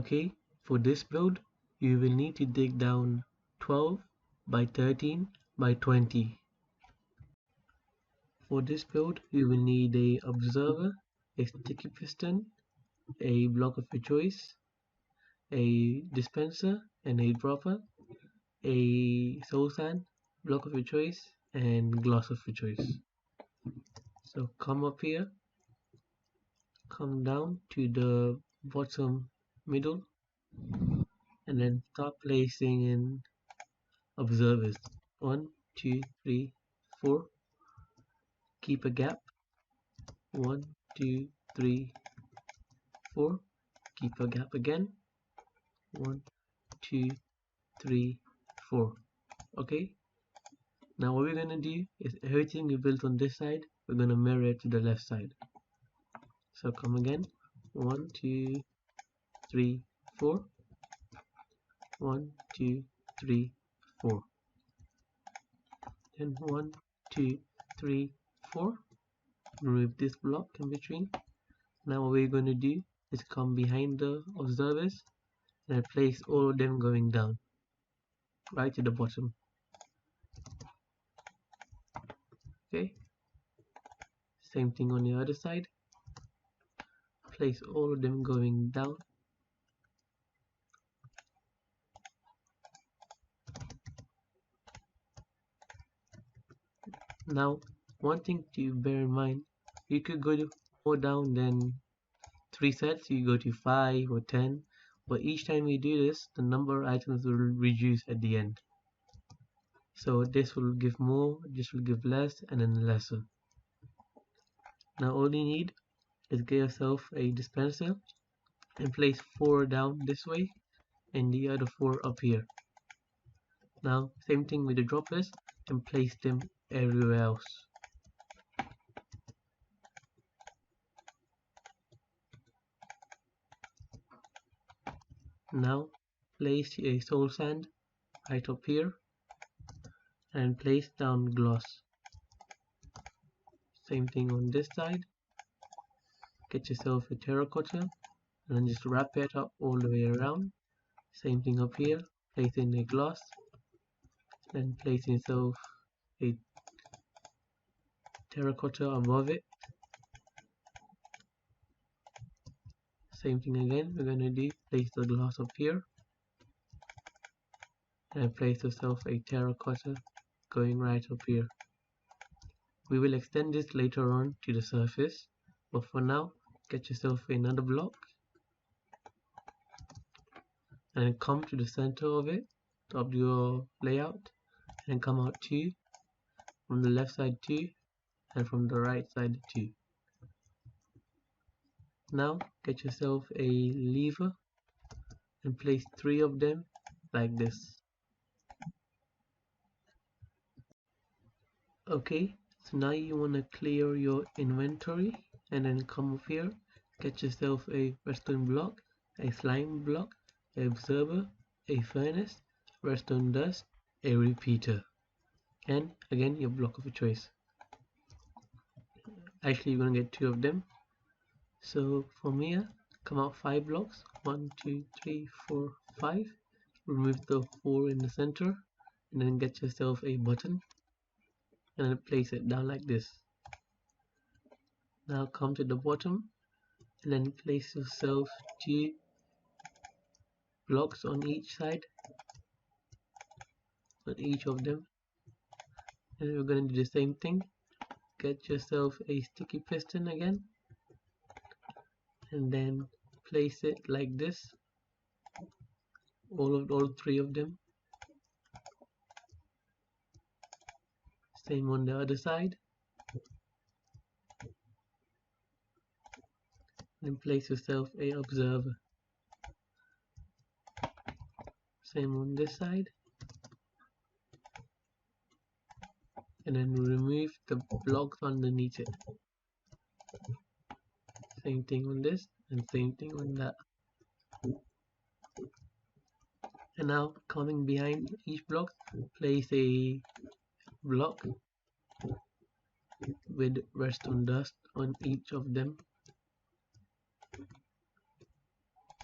Okay, for this build, you will need to dig down 12 by 13 by 20. For this build, you will need a observer, a sticky piston, a block of your choice, a dispenser and a dropper, a soul sand, block of your choice, and glass of your choice. So come up here, come down to the bottom middle, and then start placing in observers. 1, 2, 3, 4. Keep a gap. 1, 2, 3, 4. Keep a gap again. 1, 2, 3, 4. Okay. Now what we're gonna do is everything we built on this side, we're gonna mirror it to the left side. So come again. 1, 2, 3, 4. 1, 2, 3, 4. Then 1, 2, 3, 4. Remove this block in between. Now what we're going to do is come behind the observers and place all of them going down right to the bottom. Okay, same thing on the other side. Place all of them going down. Now one thing to bear in mind, you could go more down than 3 sets. You go to 5 or 10, but each time you do this, the number of items will reduce at the end. So this will give more, this will give less, and then lesser. Now all you need is get yourself a dispenser and place 4 down this way and the other 4 up here. Now same thing with the droppers, and place them everywhere else. Now place a soul sand right up here and place down glass. Same thing on this side. Get yourself a terracotta and then just wrap it up all the way around. Same thing up here. Place in a glass, then place yourself a terracotta above it. Same thing again, we're gonna do, place the glass up here and place yourself a terracotta going right up here. We will extend this later on to the surface, but for now get yourself another block and come to the center of it, of your layout, and come out 2, from the left side 2, and from the right side 2. Now get yourself a lever and place 3 of them like this. Okay, so now you want to clear your inventory and then come up here, get yourself a redstone block, a slime block, a observer, a furnace, redstone dust, a repeater, and again your block of your choice. Actually you're going to get 2 of them. So from here, come out 5 blocks, 1, 2, 3, 4, 5. Remove the 4 in the center and then get yourself a button and then place it down like this. Now come to the bottom and then place yourself 2 blocks on each side, on each of them, and we're going to do the same thing. Get yourself a sticky piston again and then place it like this, all 3 of them. Same on the other side. Then place yourself a observer. Same on this side. And then remove the blocks underneath it. Same thing on this and same thing on that. And now coming behind each block, place a block with redstone dust on each of them.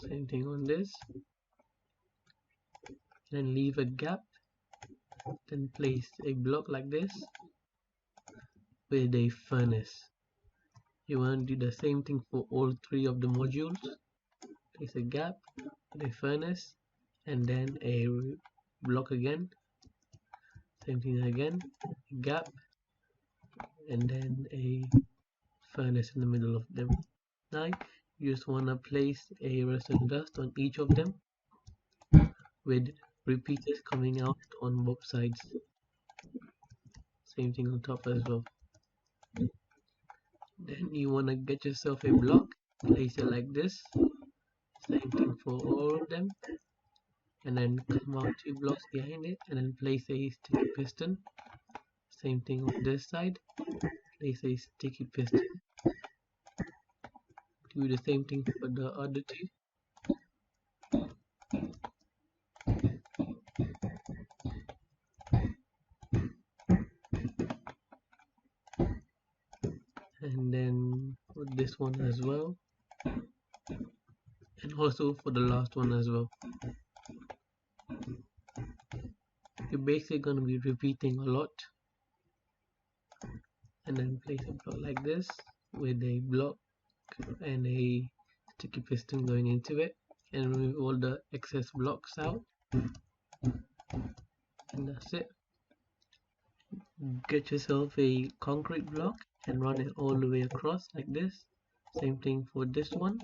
Same thing on this. Then leave a gap. Then place a block like this with a furnace. You want to do the same thing for all three of the modules. Place a gap, with a furnace, and then a block again. Same thing again, a gap, and then a furnace in the middle of them. Now you just want to place a redstone dust on each of them with repeaters coming out on both sides. Same thing on top as well. Then you want to get yourself a block, place it like this. Same thing for all of them. And then come out 2 blocks behind it and then place a sticky piston. Same thing on this side. Place a sticky piston. Do the same thing for the other two. And then for this one as well. And also for the last one as well. You're basically going to be repeating a lot. And then place a block like this with a block and a sticky piston going into it. And remove all the excess blocks out. And that's it. Get yourself a concrete block and run it all the way across like this. Same thing for this one,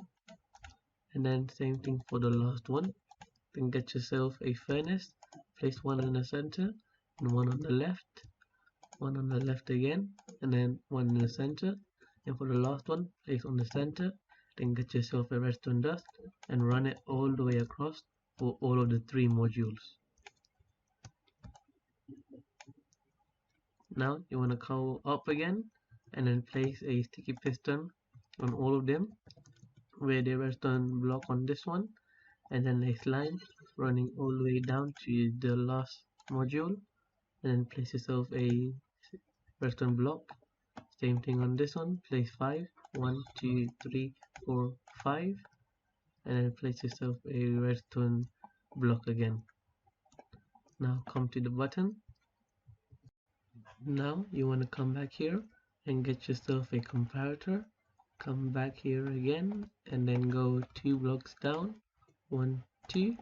and then same thing for the last one. Then get yourself a furnace, place one in the center and one on the left, one on the left again, and then one in the center. And for the last one, place on the center. Then get yourself a redstone dust and run it all the way across for all of the 3 modules. Now you want to go up again and then place a sticky piston on all of them with a redstone block on this one, and then a slime running all the way down to the last module, and then place yourself a redstone block. Same thing on this one, place 5, 1, 2, 3, 4, 5, and then place yourself a redstone block again. Now come to the button. Now you want to come back here and get yourself a comparator. Come back here again and then go 2 blocks down, 1, 2,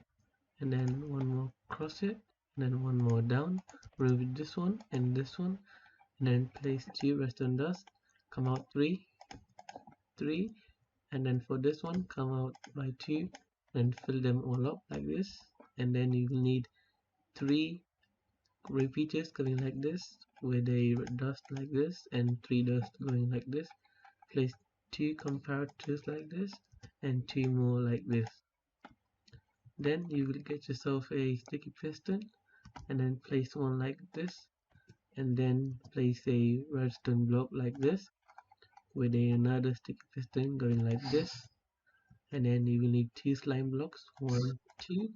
and then one more across it, and then one more down. Remove this one and this one, and then place 2 redstone dust. Come out 3, 3, and then for this one come out by 2 and fill them all up like this. And then you will need 3 repeaters coming like this with a dust like this and 3 dust going like this. Place 2 comparators like this and 2 more like this. Then you will get yourself a sticky piston and then place one like this, and then place a redstone block like this with another sticky piston going like this. And then you will need 2 slime blocks, 1, 2,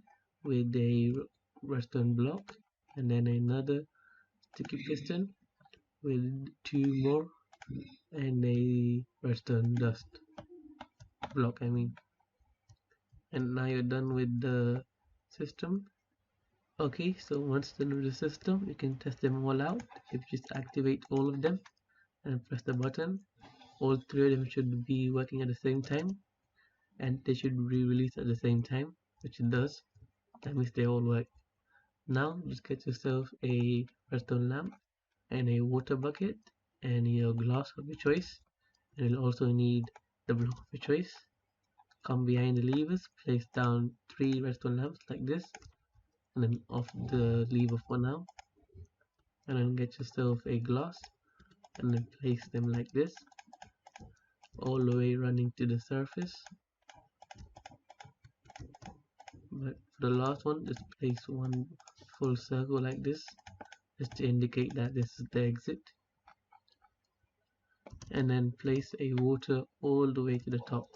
with a redstone block, and then another sticky piston with 2 more and a redstone dust block, and now you're done with the system. Okay, so once done with the system, you can test them all out. If you just activate all of them and press the button, all 3 of them should be working at the same time, and they should be released at the same time, which it does. That means they all work. Now just get yourself a redstone lamp and a water bucket and your glass of your choice, and you'll also need the block of your choice. Come behind the levers, place down 3 redstone lamps like this, and then off the lever for now, and then get yourself a glass and then place them like this all the way running to the surface. But for the last one, just place one full circle like this, just to indicate that this is the exit, and then place a water all the way to the top.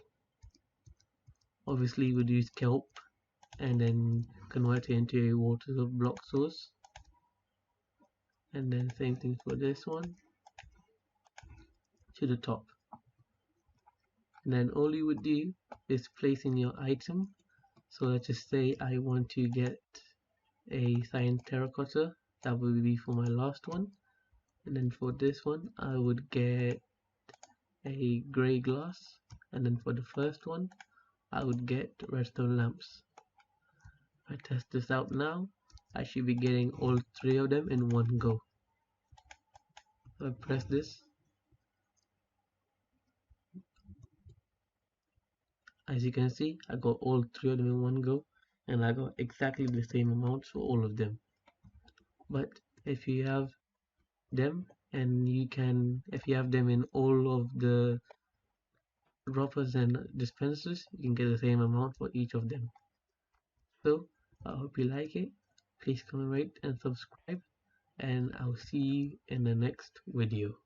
Obviously we'd use kelp and then convert it into a water block source, and then same thing for this one to the top. And then all you would do is place in your item So let's just say I want to get a cyan terracotta. That will be for my last one. And then for this one, I would get a gray glass. And then for the first one, I would get redstone lamps. If I test this out now, I should be getting all three of them in one go. If I press this, as you can see, I got all three of them in one go, and I got exactly the same amount for all of them. But if you have them, and if you have them in all of the droppers and dispensers, you can get the same amount for each of them. So I hope you like it. Please comment, rate, and subscribe, and I'll see you in the next video.